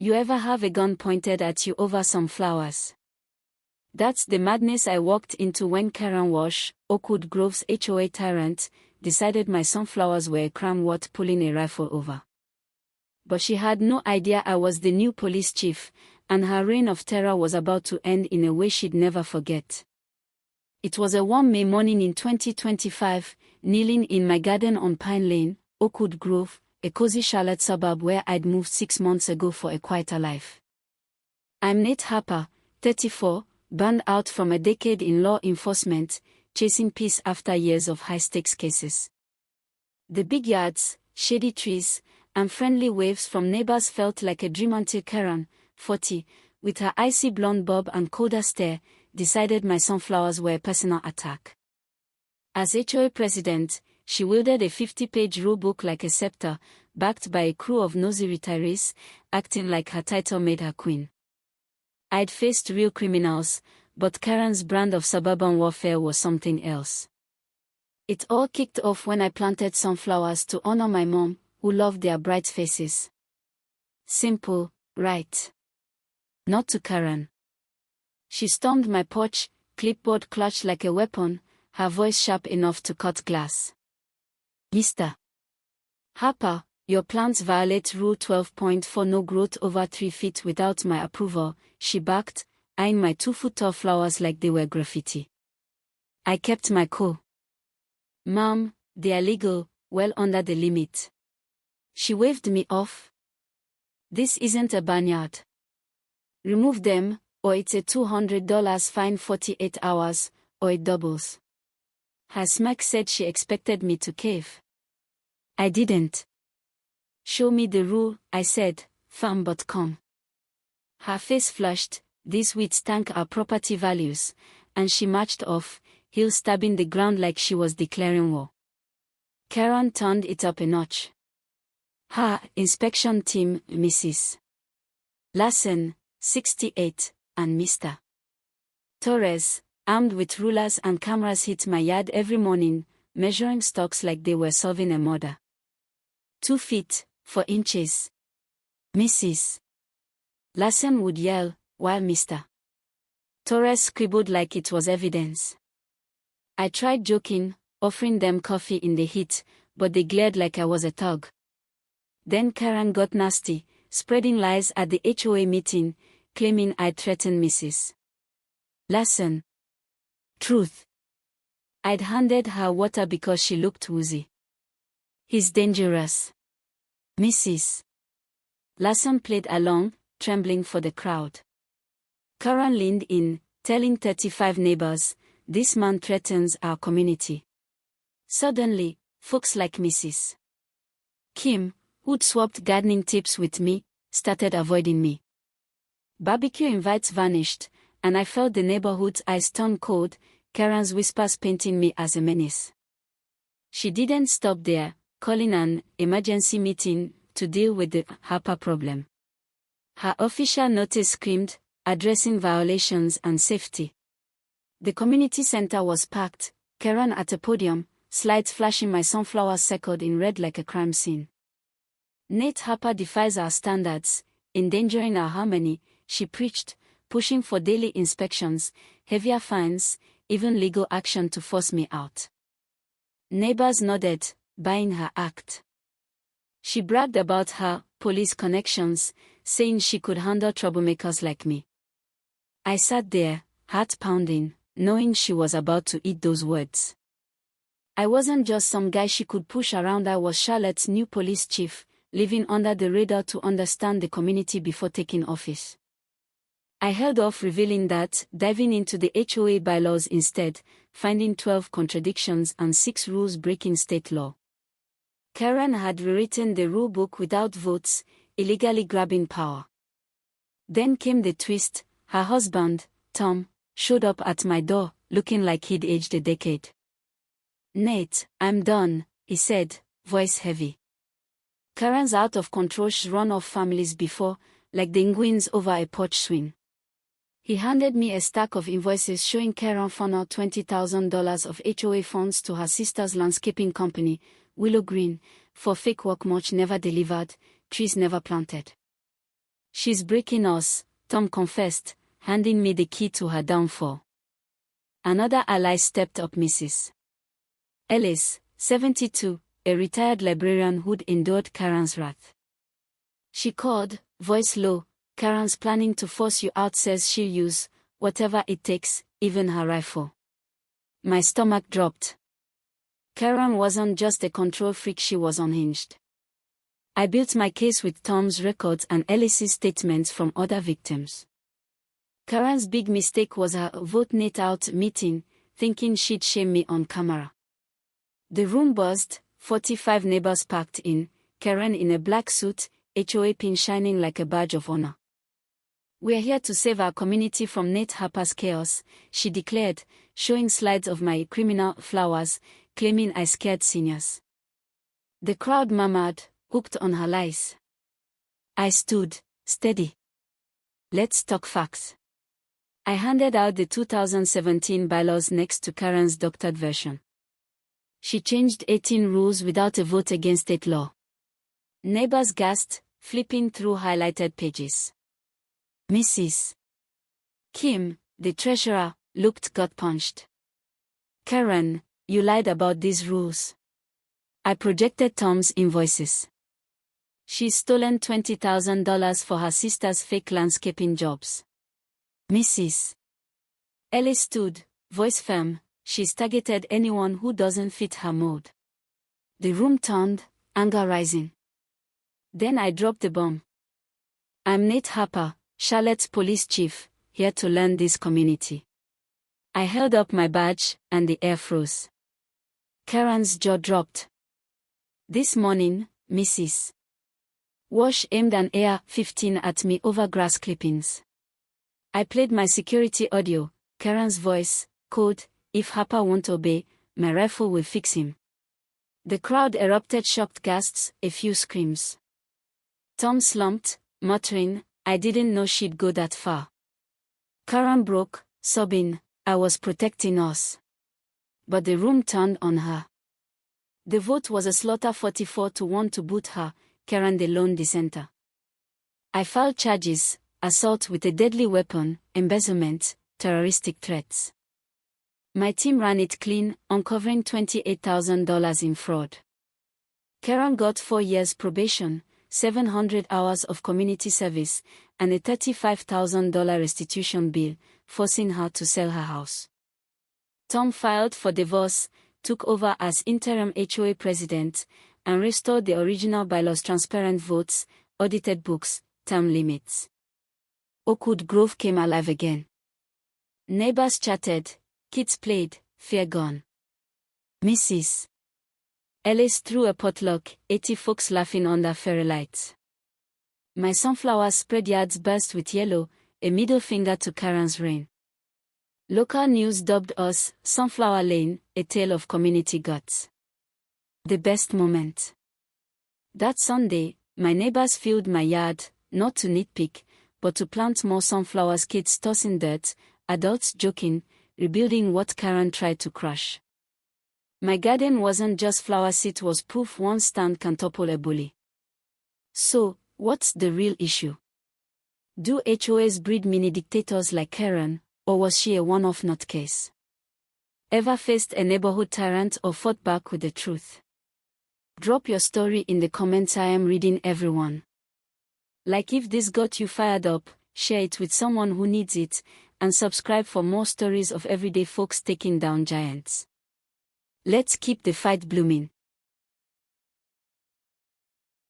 You ever have a gun pointed at you over some flowers? That's the madness I walked into when Karen Walsh, Oakwood Grove's HOA tyrant, decided my sunflowers were a crime worth pulling a rifle over. But she had no idea I was the new police chief, and her reign of terror was about to end in a way she'd never forget. It was a warm May morning in 2025, kneeling in my garden on Pine Lane, Oakwood Grove, a cozy Charlotte suburb where I'd moved 6 months ago for a quieter life. I'm Nate Harper, 34, burned out from a decade in law enforcement, chasing peace after years of high-stakes cases. The big yards, shady trees, and friendly waves from neighbors felt like a dream until Karen, 40, with her icy blonde bob and colder stare, decided my sunflowers were a personal attack. As HOA president, she wielded a 50-page rulebook like a scepter, backed by a crew of nosy retirees, acting like her title made her queen. I'd faced real criminals, but Karen's brand of suburban warfare was something else. It all kicked off when I planted sunflowers to honor my mom, who loved their bright faces. Simple, right? Not to Karen. She stormed my porch, clipboard clutched like a weapon, her voice sharp enough to cut glass. Mr. Harper, your plants violate Rule 12.4 no growth over 3 feet without my approval, she barked, eyeing my 2-foot-tall flowers like they were graffiti. I kept my cool. Mom, they are legal, well under the limit. She waved me off. This isn't a barnyard. Remove them, or it's a $200 fine 48 hours, or it doubles. Her smirk said she expected me to cave. I didn't. Show me the rule, I said, firm but calm. Her face flushed, these weeds tank our property values, and she marched off, heels stabbing the ground like she was declaring war. Karen turned it up a notch. Her inspection team, Mrs. Larson, 68, and Mr. Torres, armed with rulers and cameras, hit my yard every morning, measuring stalks like they were solving a murder. 2 feet, 4 inches. Mrs. Larson would yell, while Mr. Torres scribbled like it was evidence. I tried joking, offering them coffee in the heat, but they glared like I was a thug. Then Karen got nasty, spreading lies at the HOA meeting, claiming I'd threatened Mrs. Larson. Truth. I'd handed her water because she looked woozy. He's dangerous. Mrs. Larson played along, trembling for the crowd. Karen leaned in, telling 35 neighbors, this man threatens our community. Suddenly, folks like Mrs. Kim, who'd swapped gardening tips with me, started avoiding me. Barbecue invites vanished, and I felt the neighborhood's eyes turn cold, Karen's whispers painting me as a menace. She didn't stop there, calling an emergency meeting to deal with the Harper problem. Her official notice screamed, addressing violations and safety. The community center was packed, Karen at a podium, slides flashing my sunflowers circled in red like a crime scene. Nate Harper defies our standards, endangering our harmony, she preached, pushing for daily inspections, heavier fines, even legal action to force me out. Neighbors nodded, buying her act. She bragged about her police connections, saying she could handle troublemakers like me. I sat there, heart pounding, knowing she was about to eat those words. I wasn't just some guy she could push around, I was Charlotte's new police chief, living under the radar to understand the community before taking office. I held off revealing that, diving into the HOA bylaws instead, finding 12 contradictions and 6 rules breaking state law. Karen had rewritten the rulebook without votes, illegally grabbing power. Then came the twist, her husband, Tom, showed up at my door, looking like he'd aged a decade. Nate, I'm done, he said, voice heavy. Karen's out of control, she's run off families before, like the penguins over a porch swing. He handed me a stack of invoices showing Karen funneled $20,000 of HOA funds to her sister's landscaping company, Willow Green, for fake work much never delivered, trees never planted. She's breaking us, Tom confessed, handing me the key to her downfall. Another ally stepped up. Mrs. Ellis, 72, a retired librarian who'd endured Karen's wrath. She called, voice low, "Karen's planning to force you out, says she'll use whatever it takes, even her rifle." My stomach dropped. Karen wasn't just a control freak, she was unhinged. I built my case with Tom's records and Ellis's statements from other victims. Karen's big mistake was her vote night out meeting, thinking she'd shame me on camera. The room buzzed, 45 neighbors packed in, Karen in a black suit, HOA pin shining like a badge of honor. "We're here to save our community from Nate Harper's chaos," she declared, showing slides of my criminal flowers, claiming I scared seniors. The crowd murmured, hooked on her lies. I stood, steady. "Let's talk facts." I handed out the 2017 bylaws next to Karen's doctored version. She changed 18 rules without a vote against state law. Neighbors gasped, flipping through highlighted pages. Mrs. Kim, the treasurer, looked gut-punched. "Karen, you lied about these rules." I projected Tom's invoices. "She's stolen $20,000 for her sister's fake landscaping jobs." Mrs. Ellis stood, voice firm. "She's targeted anyone who doesn't fit her mold." The room turned, anger rising. Then I dropped the bomb. "I'm Nate Harper, Charlotte's police chief, here to learn this community." I held up my badge, and the air froze. Karen's jaw dropped. "This morning, Mrs. Wash aimed an AR-15 at me over grass clippings. I played my security audio, Karen's voice, code, 'If Harper won't obey, my rifle will fix him.' The crowd erupted, shocked gasps, a few screams. Tom slumped, muttering, 'I didn't know she'd go that far.' Karen broke, sobbing, 'I was protecting us.' But the room turned on her. The vote was a slaughter, 44-1 to boot her, Karen the lone dissenter. I filed charges, assault with a deadly weapon, embezzlement, terroristic threats. My team ran it clean, uncovering $28,000 in fraud. Karen got 4 years probation, 700 hours of community service, and a $35,000 restitution bill, forcing her to sell her house. Tom filed for divorce, took over as interim HOA president, and restored the original bylaws: transparent votes, audited books, term limits. Oakwood Grove came alive again. Neighbors chatted, kids played, fear gone. Mrs. Ellis threw a potluck, 80 folks laughing under fairy lights. My sunflower spread yards burst with yellow, a middle finger to Karen's reign. Local news dubbed us Sunflower Lane, a tale of community guts. The best moment. That Sunday, my neighbors filled my yard, not to nitpick, but to plant more sunflowers, kids tossing dirt, adults joking, rebuilding what Karen tried to crush. My garden wasn't just flowers, it was proof one stand can topple a bully. So, what's the real issue? Do HOAs breed mini dictators like Karen, or was she a one-off nutcase? Ever faced a neighborhood tyrant or fought back with the truth? Drop your story in the comments. I am reading everyone. Like if this got you fired up, share it with someone who needs it, and subscribe for more stories of everyday folks taking down giants. Let's keep the fight blooming.